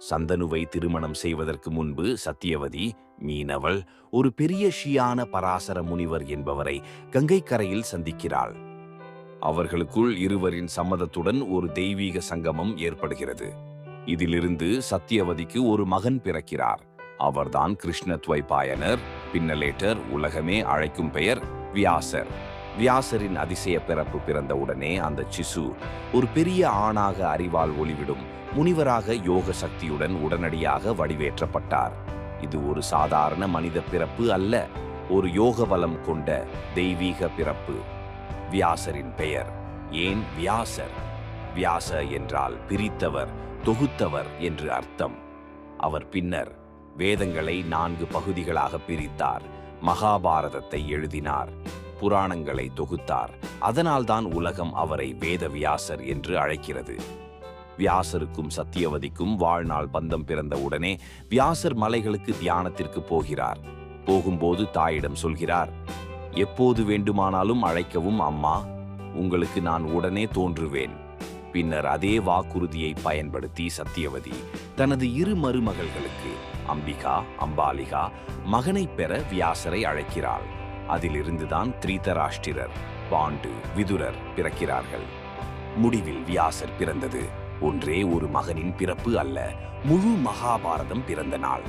சந்தனுவை திருமணம் செய்வதற்கு முன்பு சத்தியவதி மீனவள் ஒரு பெரிய ஷியான பராசர முனிவர் என்பவரை கங்கை கரையில் சந்திக்கிறாள். அவர்களுக்குள் இருவரின் சம்மதத்துடன் ஒரு தெய்வீக சங்கமம் ஏற்படுகிறது. இதிலிருந்து சத்தியவதிக்கு ஒரு மகன் பிறக்கிறார். அவர்தான் கிருஷ்ணத்வைபாயனர், பின்னலேட்டர் உலகமே அழைக்கும் பெயர் வியாசர். வியாசரின் அதிசய பிறப்பு பிறந்தவுடனே அந்த சிசு ஒரு பெரிய ஆணாக அறிவால் ஒளிவிடும் முனிவராக யோக சக்தியுடன் உடனடியாக வடிவேற்றப்பட்டார். இது ஒரு சாதாரண மனித பிறப்பு அல்ல, ஒரு யோக பலம் கொண்ட தெய்வீக பிறப்பு. வியாசரின் பெயர் ஏன் வியாசர்? வியாச என்றால் பிரித்தவர், தொகுத்தவர் என்று அர்த்தம். அவர் பின்னர் வேதங்களை 4 பகுதிகளாக பிரித்தார், மகாபாரதத்தை எழுதினார், புராணங்களை தொகுத்தார். அதனால்தான் உலகம் அவரை வேதவியாசர் என்று அழைக்கிறது. வியாசருக்கும் சத்தியவதிக்கும் வாழ்நாள் பந்தம் பிறந்த உடனே வியாசர் மலைகளுக்கு தியானத்திற்கு போகிறார். போகும்போது தாயிடம் சொல்கிறார், எப்போது வேண்டுமானாலும் அழைக்கவும் அம்மா, உங்களுக்கு நான் உடனே தோன்றுவேன். பின்னர் அதே வாக்குறுதியை பயன்படுத்தி சத்தியவதி தனது 2 மருமகள்களுக்கு அம்பிகா, அம்பாலிகா மகனை பெற வியாசரை அழைக்கிறாள். அதிலிருந்துதான் திரிதராஷ்டிரர், பாண்டு, விதுரர் பிறக்கிறார்கள். முடிவில் வியாசர் பிறந்தது ஒன்றே ஒரு மகனின் பிறப்பு அல்ல, முழு மகாபாரதம் பிறந்த நாள்.